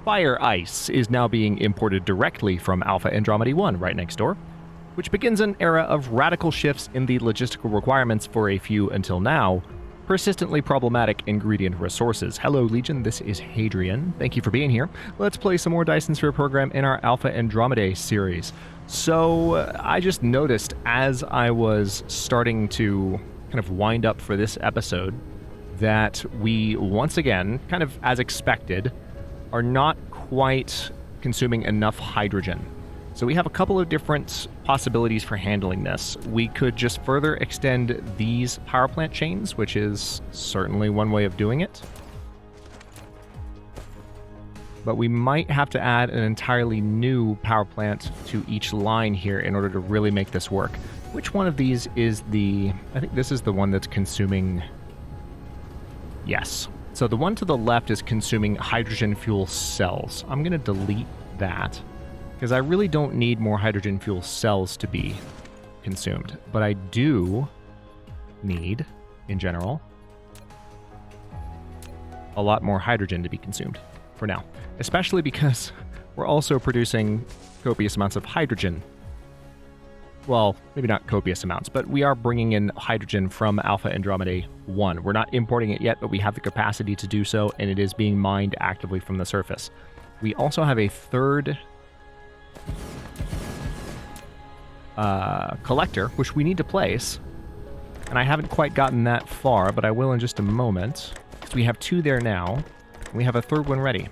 Fire ice is now being imported directly from Alpha Andromedae 1 right next door, which begins an era of radical shifts in the logistical requirements for a few, until now, persistently problematic ingredient resources. Hello Legion, this is Hadrian. Thank you for being here. Let's play some more Dyson Sphere Program in our Alpha Andromedae series. So I just noticed as I was starting to kind of wind up for this episode that we once again, kind of as expected, are not quite consuming enough hydrogen. So we have a couple of different possibilities for handling this. We could just further extend these power plant chains, which is certainly one way of doing it. But we might have to add an entirely new power plant to each line here in order to really make this work. Which one of these is the... I think this is the one that's consuming... Yes. So the one to the left is consuming hydrogen fuel cells. I'm going to delete that, because I really don't need more hydrogen fuel cells to be consumed. But I do need, in general, a lot more hydrogen to be consumed for now. Especially because we're also producing copious amounts of hydrogen. Well, maybe not copious amounts, but we are bringing in hydrogen from Alpha Andromedae 1. We're not importing it yet, but we have the capacity to do so, and it is being mined actively from the surface. We also have a third collector, which we need to place, and I haven't quite gotten that far, but I will in just a moment. So we have two there now, and we have a third one ready.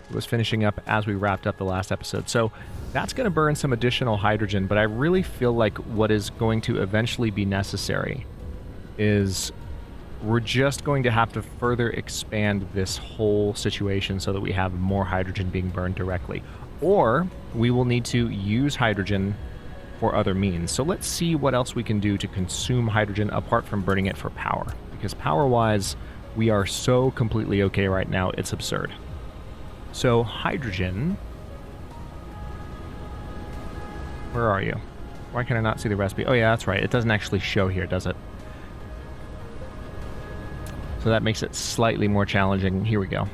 It was finishing up as we wrapped up the last episode. So that's going to burn some additional hydrogen, but I really feel like what is going to eventually be necessary is we're just going to have to further expand this whole situation so that we have more hydrogen being burned directly. Or we will need to use hydrogen for other means. So let's see what else we can do to consume hydrogen apart from burning it for power. Because power-wise, we are so completely okay right now, it's absurd. So hydrogen... Where are you? Why can I not see the recipe? Oh yeah, that's right. It doesn't actually show here, does it? So that makes it slightly more challenging. Here we go.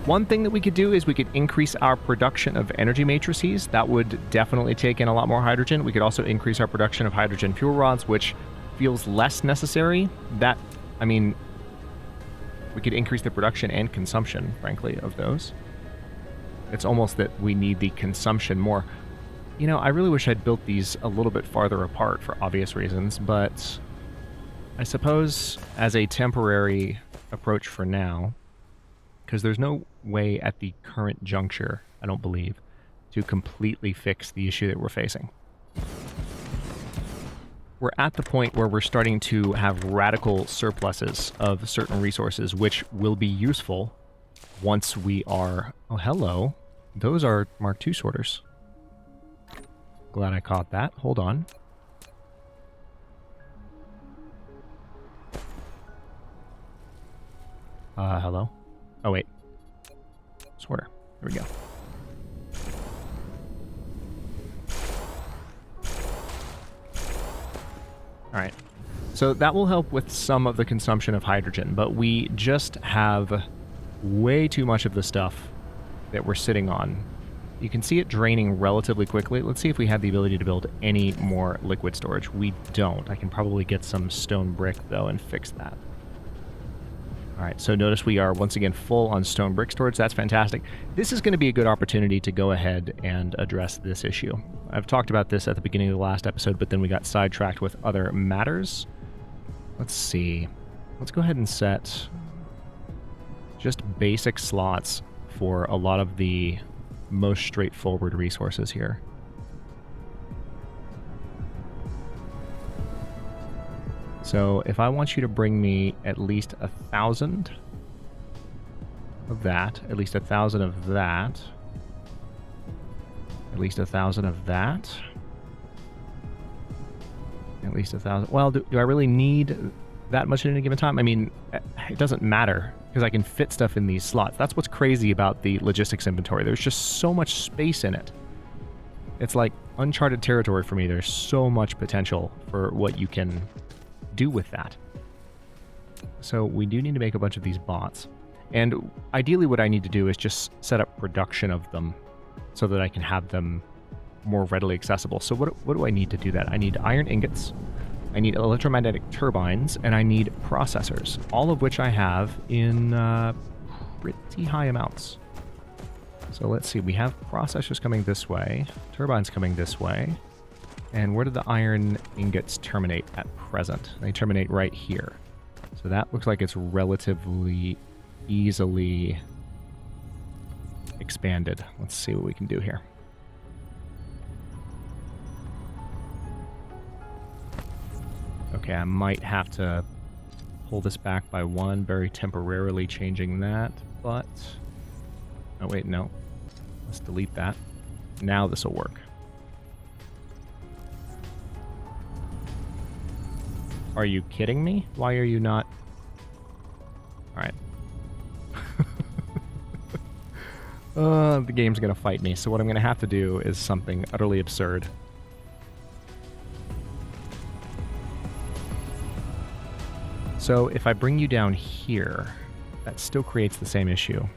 One thing that we could do is we could increase our production of energy matrices. That would definitely take in a lot more hydrogen. We could also increase our production of hydrogen fuel rods, which feels less necessary. That, I mean, we could increase the production and consumption, frankly, of those. It's almost that we need the consumption more. You know, I really wish I'd built these a little bit farther apart for obvious reasons, but I suppose as a temporary approach for now, because there's no way at the current juncture, I don't believe, to completely fix the issue that we're facing. We're at the point where we're starting to have radical surpluses of certain resources, which will be useful once we are... Oh, hello. Those are Mark II sorters. Glad I caught that. Hold on. Hello? Oh, wait. Sorter. There we go. Alright. So that will help with some of the consumption of hydrogen, but we just have way too much of the stuff that we're sitting on. You can see it draining relatively quickly. Let's see if we have the ability to build any more liquid storage. We don't. I can probably get some stone brick, though, and fix that. Alright, so notice we are once again full on stone brick storage. That's fantastic. This is going to be a good opportunity to go ahead and address this issue. I've talked about this at the beginning of the last episode, but then we got sidetracked with other matters. Let's see. Let's go ahead and set just basic slots for a lot of the most straightforward resources here. So if I want you to bring me at least 1,000 of that, at least 1,000 of that, at least 1,000 of that, least 1,000. Well, do I really need that much at any given time? I mean, it doesn't matter because I can fit stuff in these slots. That's what's crazy about the logistics inventory. There's just so much space in it. It's like uncharted territory for me. There's so much potential for what you can do with that. So we do need to make a bunch of these bots. And ideally what I need to do is just set up production of them so that I can have them more readily accessible. So what do I need to do that? I need iron ingots, I need electromagnetic turbines, and I need processors, all of which I have in pretty high amounts. So let's see, we have processors coming this way, turbines coming this way, and where do the iron ingots terminate at present? They terminate right here. So that looks like it's relatively easily expanded. Let's see what we can do here. Okay, I might have to pull this back by one, very temporarily changing that, but... Oh, wait, no. Let's delete that. Now this will work. Are you kidding me? Why are you not... Alright. The game's gonna fight me, so what I'm gonna have to do is something utterly absurd. So if I bring you down here, that still creates the same issue.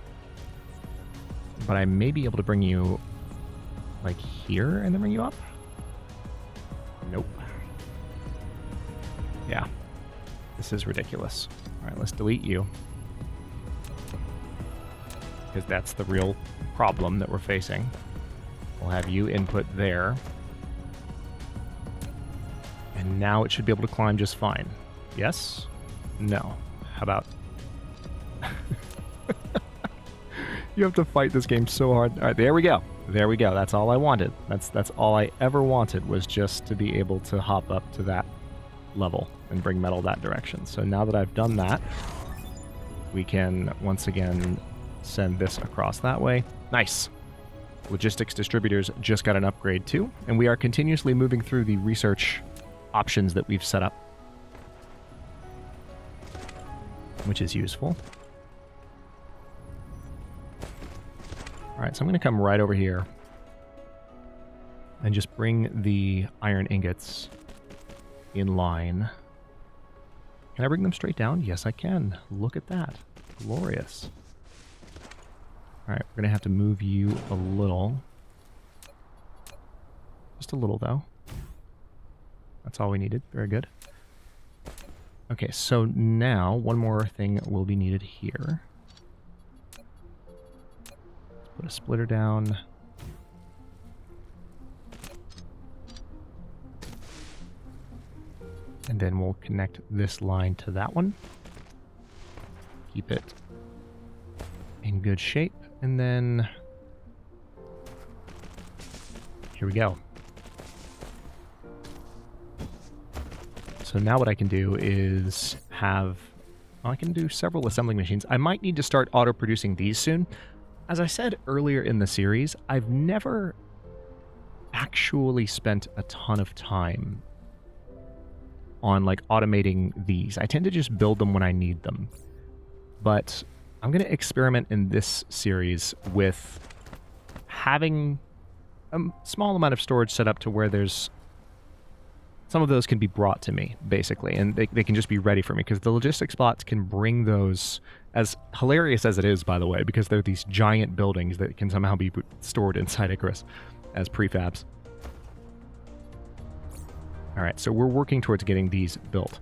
But I may be able to bring you like here and then bring you up? Nope. Yeah. This is ridiculous. Alright, let's delete you. Because that's the real problem that we're facing. We'll have you input there. And now it should be able to climb just fine. Yes? No. How about... You have to fight this game so hard. Alright, there we go. There we go. That's all I wanted. That's all I ever wanted, was just to be able to hop up to that level and bring metal that direction. So now that I've done that, we can once again send this across that way. Nice. Logistics distributors just got an upgrade too, and we are continuously moving through the research options that we've set up, which is useful. Alright, so I'm going to come right over here and just bring the iron ingots in line. Can I bring them straight down? Yes, I can. Look at that. Glorious. Alright, we're going to have to move you a little. Just a little, though. That's all we needed. Very good. Okay, so now one more thing will be needed here. Let's put a splitter down. And then we'll connect this line to that one. Keep it in good shape. And then here we go. So now what I can do is have... Well, I can do several assembling machines. I might need to start auto-producing these soon. As I said earlier in the series, I've never actually spent a ton of time on like automating these. I tend to just build them when I need them. But I'm going to experiment in this series with having a small amount of storage set up to where there's... Some of those can be brought to me, basically, and they can just be ready for me, because the logistics bots can bring those, as hilarious as it is, by the way, because they're these giant buildings that can somehow be stored inside Icarus as prefabs. Alright, so we're working towards getting these built.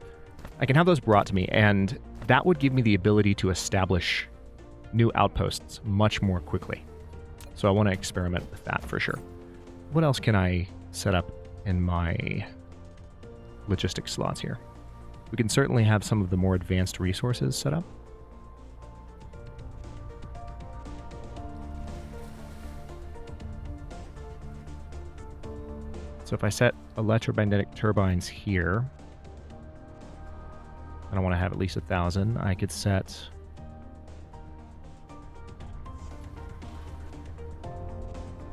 I can have those brought to me, and that would give me the ability to establish new outposts much more quickly. So I want to experiment with that for sure. What else can I set up in my logistics slots here? We can certainly have some of the more advanced resources set up. So if I set electromagnetic turbines here, and I want to have at least 1,000, I could set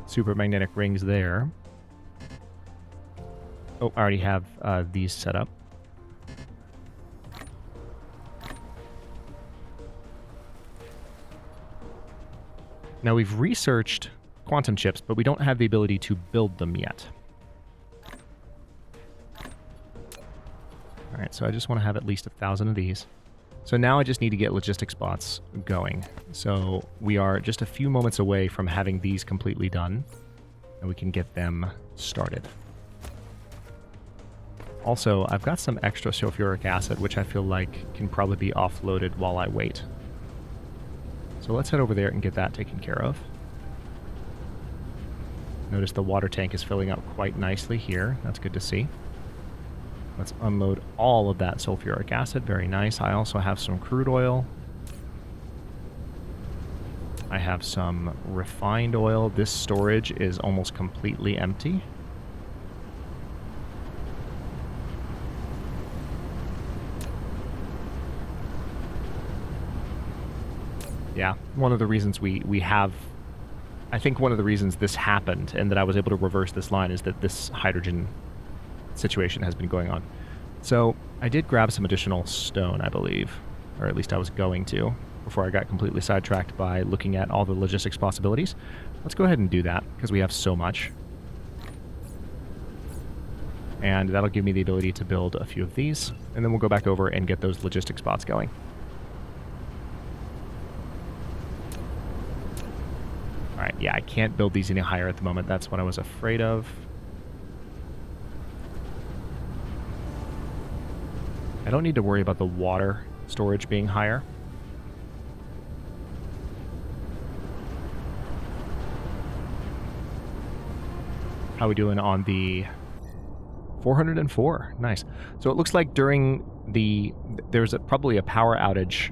supermagnetic rings there. Oh, I already have these set up. Now we've researched quantum chips, but we don't have the ability to build them yet. All right, so I just want to have at least 1,000 of these. So now I just need to get logistics bots going. So we are just a few moments away from having these completely done, and we can get them started. Also, I've got some extra sulfuric acid, which I feel like can probably be offloaded while I wait. So let's head over there and get that taken care of. Notice the water tank is filling up quite nicely here. That's good to see. Let's unload all of that sulfuric acid. Very nice. I also have some crude oil. I have some refined oil. This storage is almost completely empty. Yeah, one of the reasons we have... I think one of the reasons this happened and that I was able to reverse this line is that this hydrogen situation has been going on. So I did grab some additional stone, I believe, or at least I was going to, before I got completely sidetracked by looking at all the logistics possibilities. Let's go ahead and do that, because we have so much. And that'll give me the ability to build a few of these, and then we'll go back over and get those logistics bots going. Alright, yeah, I can't build these any higher at the moment. That's what I was afraid of. I don't need to worry about the water storage being higher. How are we doing on the 404? Nice. So it looks like during there's probably a power outage,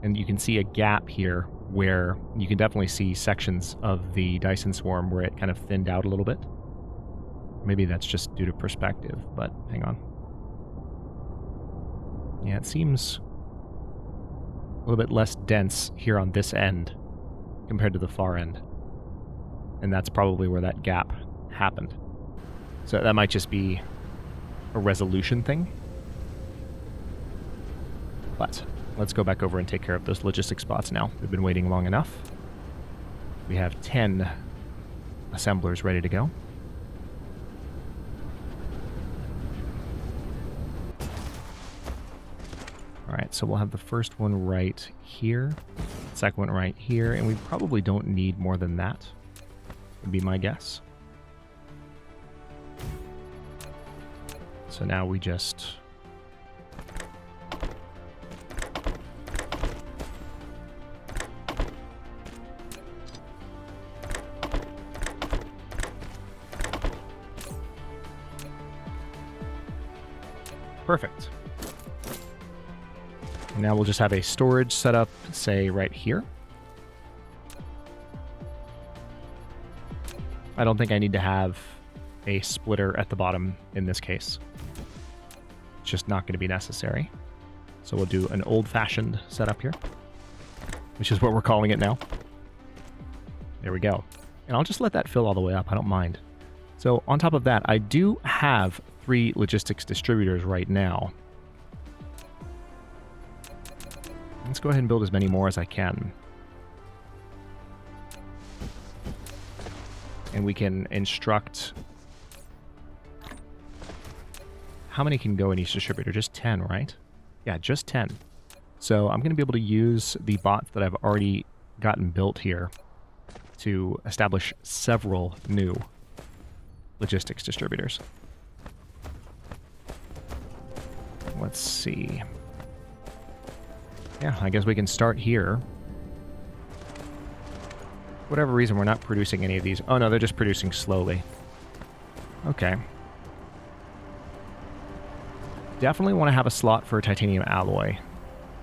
and you can see a gap here where you can definitely see sections of the Dyson swarm where it kind of thinned out a little bit. Maybe that's just due to perspective, but hang on. Yeah, it seems a little bit less dense here on this end compared to the far end. And that's probably where that gap happened. So that might just be a resolution thing. But let's go back over and take care of those logistics spots now. We've been waiting long enough. We have 10 assemblers ready to go. Alright, so we'll have the first one right here, second one right here, and we probably don't need more than that, would be my guess. So now we just... Perfect. Now we'll just have a storage set up, say, right here. I don't think I need to have a splitter at the bottom in this case. It's just not going to be necessary. So we'll do an old-fashioned setup here, which is what we're calling it now. There we go. And I'll just let that fill all the way up. I don't mind. So on top of that, I do have 3 logistics distributors right now. Let's go ahead and build as many more as I can. And we can instruct... How many can go in each distributor? Just 10, right? Yeah, just 10. So I'm going to be able to use the bots that I've already gotten built here to establish several new logistics distributors. Let's see. Yeah, I guess we can start here. For whatever reason, we're not producing any of these. Oh no, they're just producing slowly. Okay. Definitely want to have a slot for titanium alloy.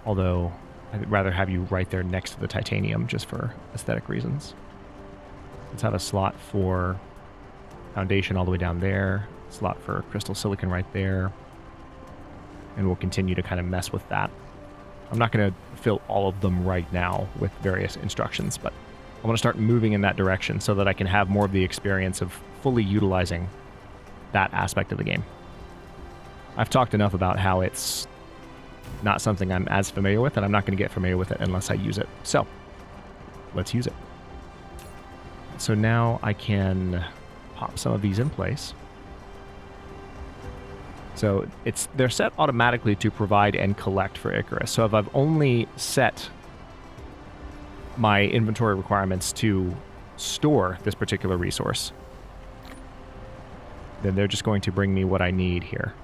Although, I'd rather have you right there next to the titanium, just for aesthetic reasons. Let's have a slot for foundation all the way down there. Slot for crystal silicon right there. And we'll continue to kind of mess with that. I'm not going to fill all of them right now with various instructions, but I want to start moving in that direction so that I can have more of the experience of fully utilizing that aspect of the game. I've talked enough about how it's not something I'm as familiar with, and I'm not going to get familiar with it unless I use it. So, let's use it. So now I can pop some of these in place. So they're set automatically to provide and collect for Icarus. So if I've only set my inventory requirements to store this particular resource, then they're just going to bring me what I need here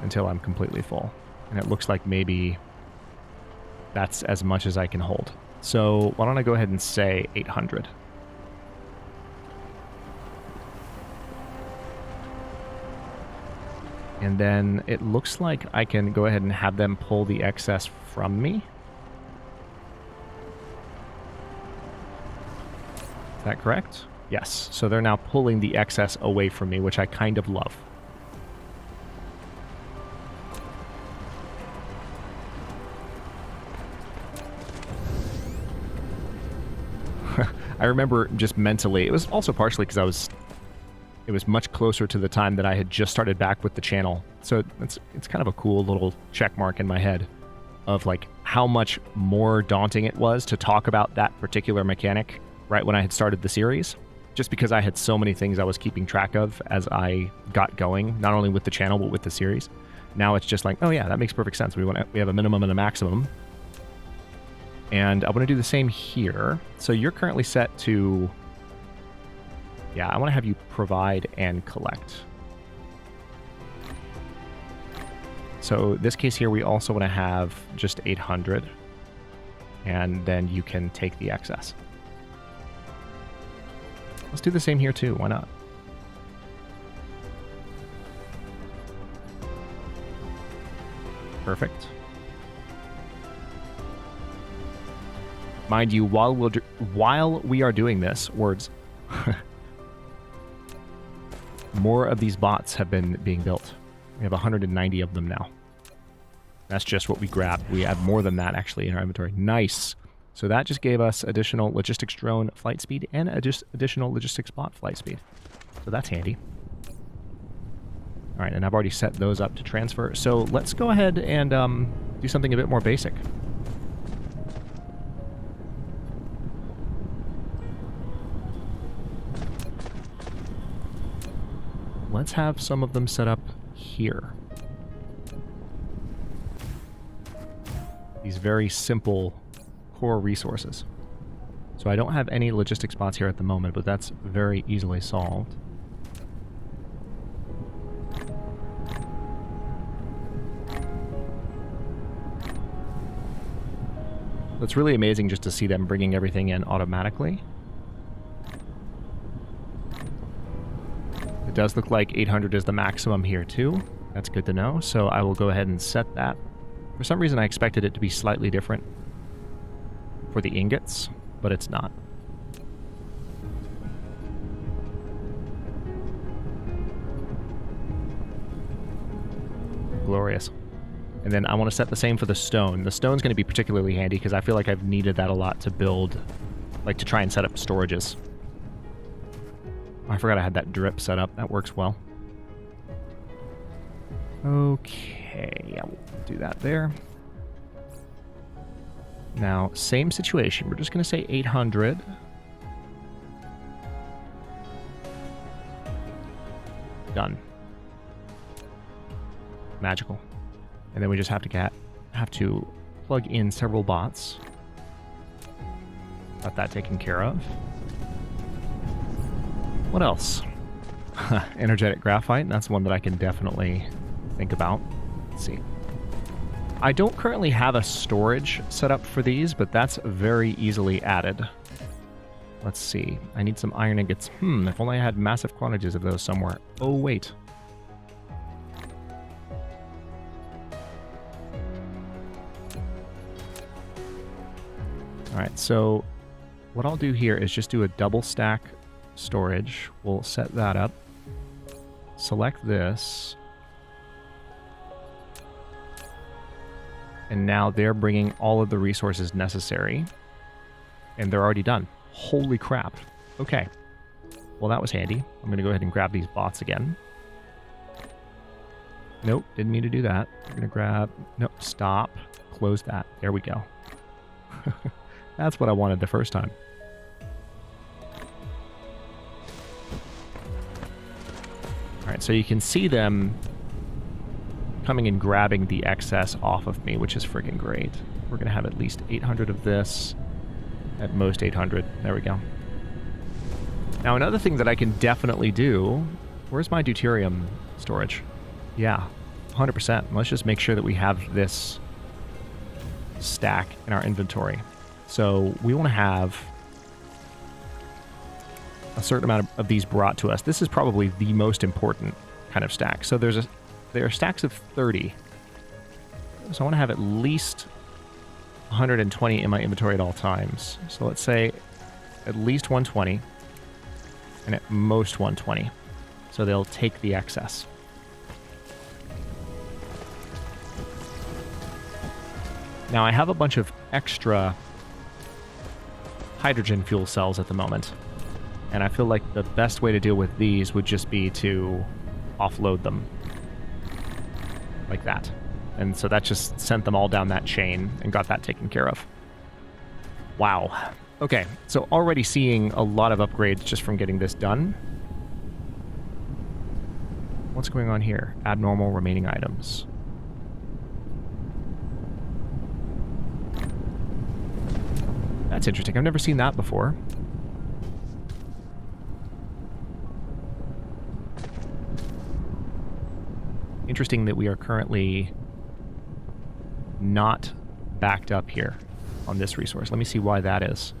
until I'm completely full. And it looks like maybe that's as much as I can hold. So why don't I go ahead and say 800. And then it looks like I can go ahead and have them pull the excess from me. Is that correct? Yes. So they're now pulling the excess away from me, which I kind of love. I remember just mentally, it was also partially because it was much closer to the time that I had just started back with the channel. So it's kind of a cool little check mark in my head of like how much more daunting it was to talk about that particular mechanic right when I had started the series, just because I had so many things I was keeping track of as I got going, not only with the channel, but with the series. Now it's just like, oh yeah, that makes perfect sense. We have a minimum and a maximum. And I want to do the same here. So you're currently set to... Yeah, I want to have you provide and collect. So this case here, we also want to have just 800. And then you can take the excess. Let's do the same here too. Why not? Perfect. Mind you, while we are doing this, words, more of these bots have been being built. We have 190 of them now. That's just what we grabbed. We have more than that actually in our inventory. Nice. So that just gave us additional logistics drone flight speed and additional logistics bot flight speed. So that's handy. All right, and I've already set those up to transfer. So let's go ahead and do something a bit more basic. Let's have some of them set up here. These very simple core resources. So I don't have any logistics spots here at the moment, but that's very easily solved. It's really amazing just to see them bringing everything in automatically. It does look like 800 is the maximum here too. That's good to know. So I will go ahead and set that. For some reason I expected it to be slightly different for the ingots, but it's not. Glorious. And then I want to set the same for the stone. The stone's going to be particularly handy because I feel like I've needed that a lot to build, like to try and set up storages. I forgot I had that drip set up. That works well. Okay, yeah, we'll do that there. Now, same situation. We're just going to say 800. Done. Magical. And then we just have to plug in several bots. Got that taken care of. What else? Energetic graphite. That's one that I can definitely think about. Let's see. I don't currently have a storage set up for these, but that's very easily added. Let's see. I need some iron ingots. If only I had massive quantities of those somewhere. Oh, wait. Alright, so what I'll do here is just do a double stack storage. We'll set that up. Select this. And now they're bringing all of the resources necessary. And they're already done. Holy crap. Okay. Well, that was handy. I'm going to go ahead and grab these bots again. Nope, didn't mean to do that. We're going to grab... Nope, stop. Close that. There we go. That's what I wanted the first time. so you can see them coming and grabbing the excess off of me, which is freaking great. We're going to have at least 800 of this, at most 800. There we go. Now, another thing that I can definitely do... Where's my deuterium storage? Yeah, 100%. Let's just make sure that we have this stack in our inventory. So we want to have a certain amount of these brought to us. This is probably the most important kind of stack. So there are stacks of 30. So I want to have at least 120 in my inventory at all times. So let's say at least 120 and at most 120. So they'll take the excess. Now I have a bunch of extra hydrogen fuel cells at the moment, and I feel like the best way to deal with these would just be to offload them like that. And so that just sent them all down that chain and got that taken care of. Wow. Okay, so already seeing a lot of upgrades just from getting this done. What's going on here? Abnormal remaining items. That's interesting. I've never seen that before. Interesting that we are currently not backed up here on this resource. Let me see why that is.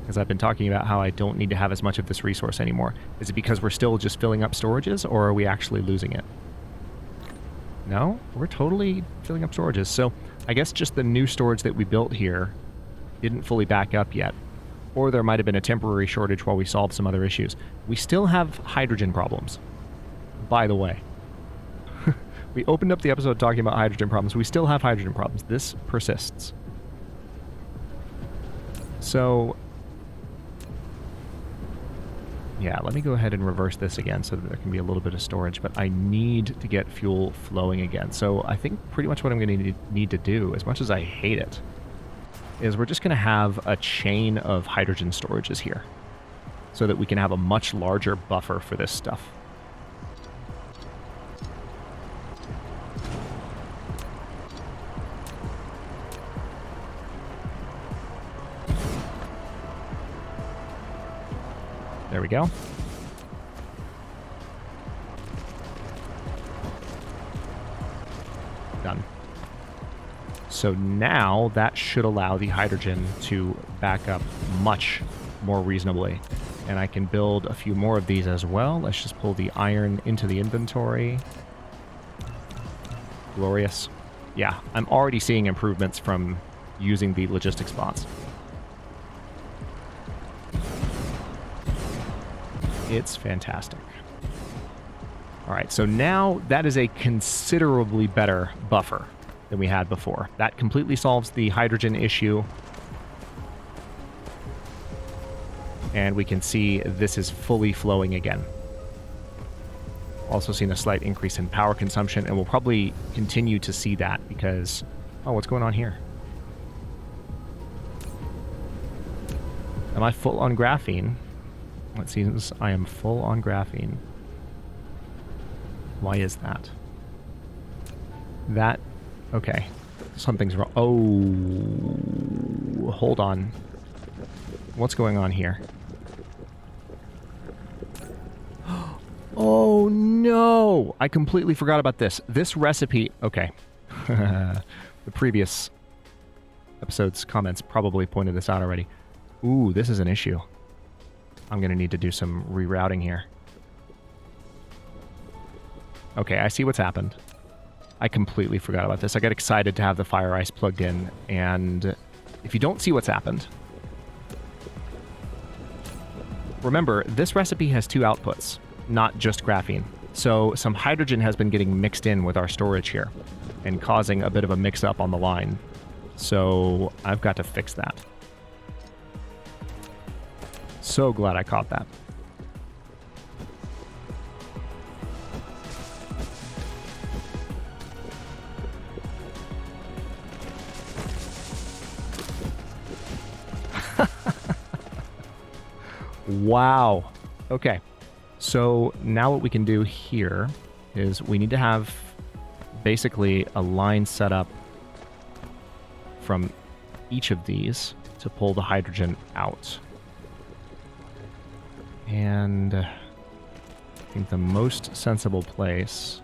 Because I've been talking about how I don't need to have as much of this resource anymore. Is it because we're still just filling up storages, or are we actually losing it? No, we're totally filling up storages. So I guess just the new storage that we built here didn't fully back up yet. Or there might have been a temporary shortage while we solved some other issues. We still have hydrogen problems, by the way. We opened up the episode talking about hydrogen problems. We still have hydrogen problems. This persists. So, yeah, let me go ahead and reverse this again so that there can be a little bit of storage, but I need to get fuel flowing again. So I think pretty much what I'm going to need to do, as much as I hate it, is we're just going to have a chain of hydrogen storages here so that we can have a much larger buffer for this stuff. There we go. Done. So now that should allow the hydrogen to back up much more reasonably. And I can build a few more of these as well. Let's just pull the iron into the inventory. Glorious. Yeah, I'm already seeing improvements from using the logistics bots. It's fantastic. All right, so now that is a considerably better buffer than we had before. That completely solves the hydrogen issue. And we can see this is fully flowing again. Also seen a slight increase in power consumption, and we'll probably continue to see that because... Oh, what's going on here? Am I full on graphene? It seems I am full on graphene. Why is that? That... Okay. Something's wrong. Oh... Hold on. What's going on here? Oh no! I completely forgot about this. This recipe... Okay. The previous episode's comments probably pointed this out already. Ooh, this is an issue. I'm going to need to do some rerouting here. Okay, I see what's happened. I completely forgot about this. I got excited to have the fire ice plugged in, and if you don't see what's happened... Remember, this recipe has two outputs, not just graphene. So some hydrogen has been getting mixed in with our storage here and causing a bit of a mix-up on the line. So I've got to fix that. So glad I caught that. Wow. Okay. So now what we can do here is we need to have basically a line set up from each of these to pull the hydrogen out. And I think the most sensible place...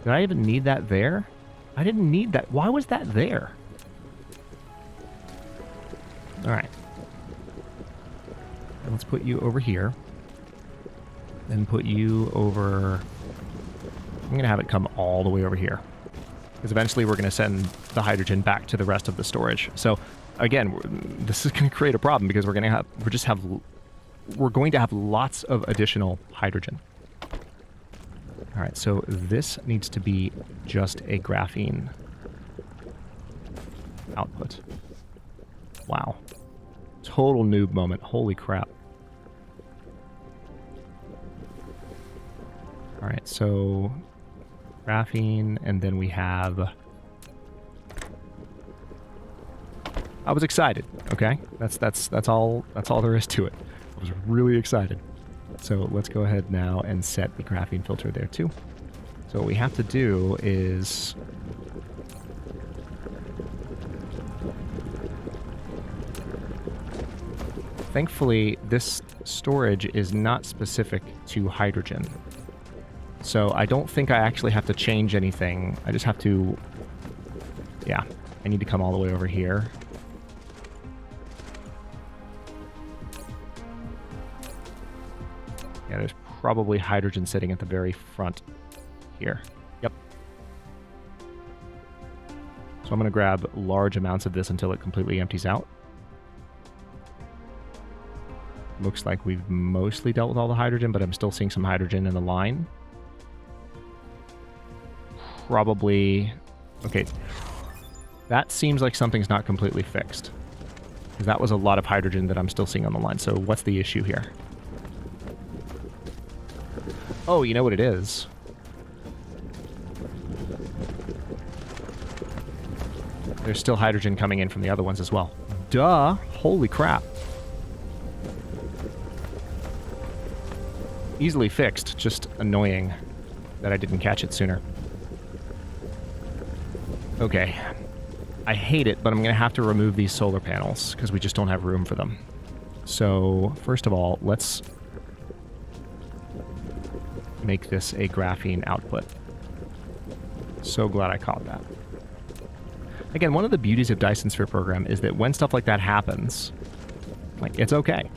Did I even need that there? I didn't need that. Why was that there? Alright. Let's put you over here. Then put you over... I'm going to have it come all the way over here. Because eventually we're going to send the hydrogen back to the rest of the storage. So, again, this is going to create a problem because we're going to have lots of additional hydrogen. All right, so this needs to be just a graphene output. Wow. Total noob moment. Holy crap. All right, so graphene, and then we have... I was excited, okay? That's all there is to it. I was really excited. So let's go ahead now and set the graphene filter there too. So what we have to do is... Thankfully, this storage is not specific to hydrogen. So I don't think I actually have to change anything. I just have to... Yeah, I need to come all the way over here. Yeah, there's probably hydrogen sitting at the very front here. Yep. So I'm going to grab large amounts of this until it completely empties out. Looks like we've mostly dealt with all the hydrogen, but I'm still seeing some hydrogen in the line. Probably... Okay. That seems like something's not completely fixed. Because that was a lot of hydrogen that I'm still seeing on the line. So what's the issue here? Oh, you know what it is? There's still hydrogen coming in from the other ones as well. Duh! Holy crap. Easily fixed, just annoying that I didn't catch it sooner. Okay. I hate it, but I'm going to have to remove these solar panels because we just don't have room for them. So, first of all, let's make this a graphene output. So glad I caught that. Again, one of the beauties of Dyson Sphere Program is that when stuff like that happens, like, it's okay.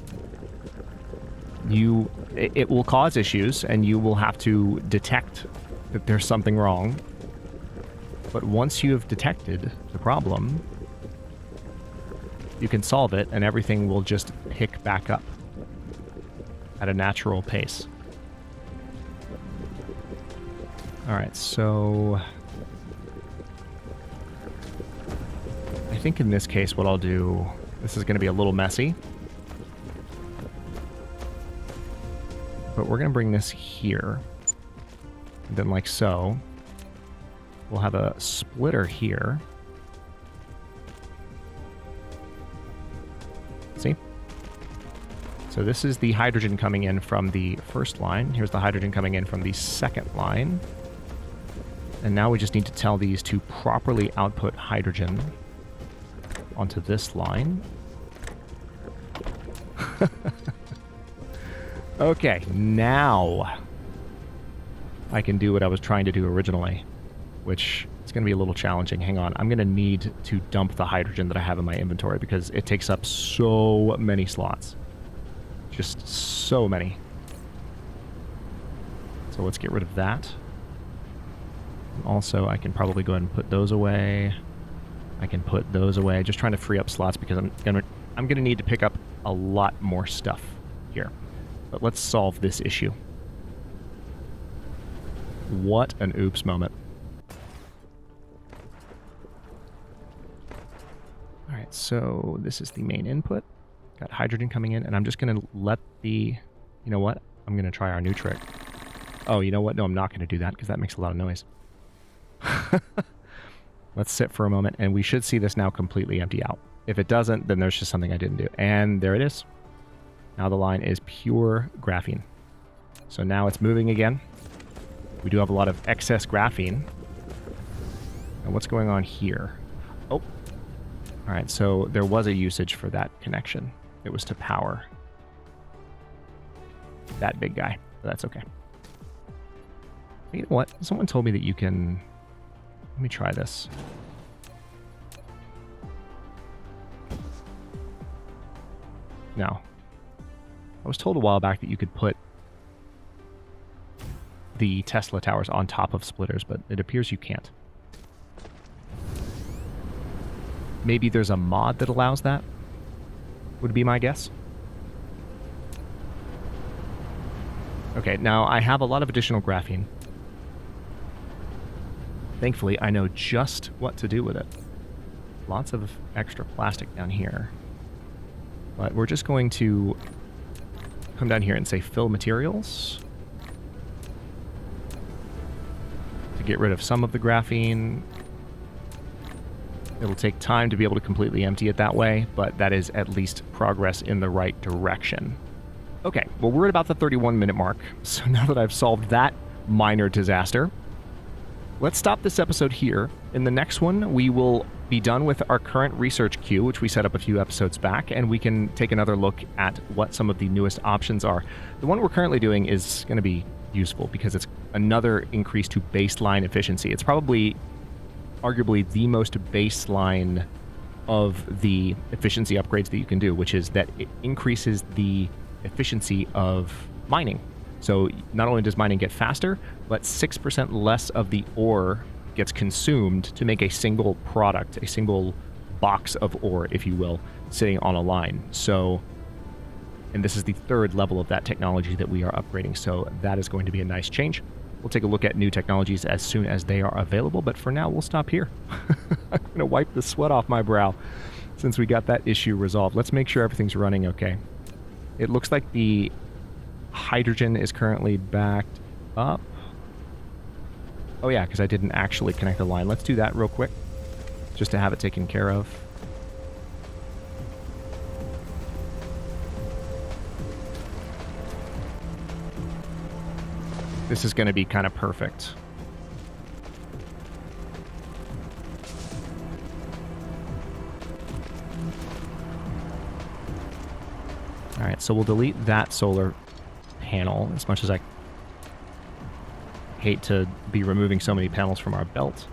It will cause issues, and you will have to detect that there's something wrong. But once you have detected the problem, you can solve it, and everything will just pick back up at a natural pace. Alright, so... I think in this case what I'll do... This is going to be a little messy. But we're going to bring this here. And then like so. We'll have a splitter here. See? So this is the hydrogen coming in from the first line. Here's the hydrogen coming in from the second line. And now we just need to tell these to properly output hydrogen onto this line. Okay, now I can do what I was trying to do originally, which is going to be a little challenging. Hang on, I'm going to need to dump the hydrogen that I have in my inventory because it takes up so many slots. Just so many. So let's get rid of that. Also, I can probably go ahead and put those away. I can put those away. Just trying to free up slots because I'm gonna need to pick up a lot more stuff here. But let's solve this issue. What an oops moment. Alright, so this is the main input. Got hydrogen coming in, and I'm just gonna let the... You know what? I'm gonna try our new trick. Oh, you know what? No, I'm not gonna do that because that makes a lot of noise. Let's sit for a moment, and we should see this now completely empty out. If it doesn't, then there's just something I didn't do. And there it is. Now the line is pure graphene. So now it's moving again. We do have a lot of excess graphene. And what's going on here? Oh. All right, so there was a usage for that connection. It was to power that big guy. But that's okay. You know what? Someone told me that you can... Let me try this. No. I was told a while back that you could put the Tesla towers on top of splitters, but it appears you can't. Maybe there's a mod that allows that, would be my guess. Okay, now I have a lot of additional graphene. Thankfully, I know just what to do with it. Lots of extra plastic down here. But we're just going to come down here and say fill materials to get rid of some of the graphene. It'll take time to be able to completely empty it that way, but that is at least progress in the right direction. Okay, well, we're at about the 31-minute mark, so now that I've solved that minor disaster, let's stop this episode here. In the next one, we will be done with our current research queue, which we set up a few episodes back, and we can take another look at what some of the newest options are. The one we're currently doing is going to be useful because it's another increase to baseline efficiency. It's probably, arguably, the most baseline of the efficiency upgrades that you can do, which is that it increases the efficiency of mining. So not only does mining get faster, but 6% less of the ore gets consumed to make a single product, a single box of ore, if you will, sitting on a line. So, and this is the third level of that technology that we are upgrading, so that is going to be a nice change. We'll take a look at new technologies as soon as they are available, but for now, we'll stop here. I'm going to wipe the sweat off my brow since we got that issue resolved. Let's make sure everything's running okay. It looks like the hydrogen is currently backed up. Oh yeah, because I didn't actually connect the line. Let's do that real quick, just to have it taken care of. This is going to be kind of perfect. All right, so we'll delete that solar panel, as much as I hate to be removing so many panels from our belt.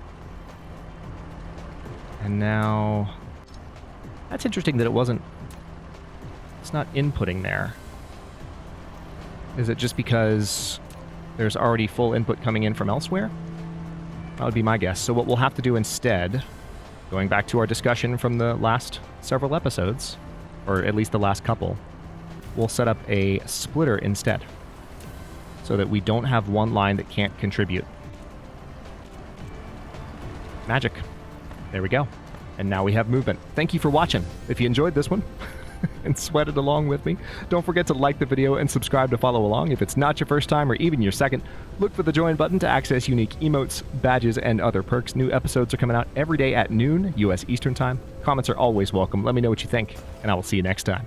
And now, that's interesting that it's not inputting there. Is it just because there's already full input coming in from elsewhere? That would be my guess. So what we'll have to do instead, going back to our discussion from the last several episodes, or at least the last couple, we'll set up a splitter instead, so that we don't have one line that can't contribute. Magic. There we go. And now we have movement. Thank you for watching. If you enjoyed this one and sweated along with me, don't forget to like the video and subscribe to follow along. If it's not your first time or even your second, look for the join button to access unique emotes, badges, and other perks. New episodes are coming out every day at noon, US Eastern Time. Comments are always welcome. Let me know what you think, and I will see you next time.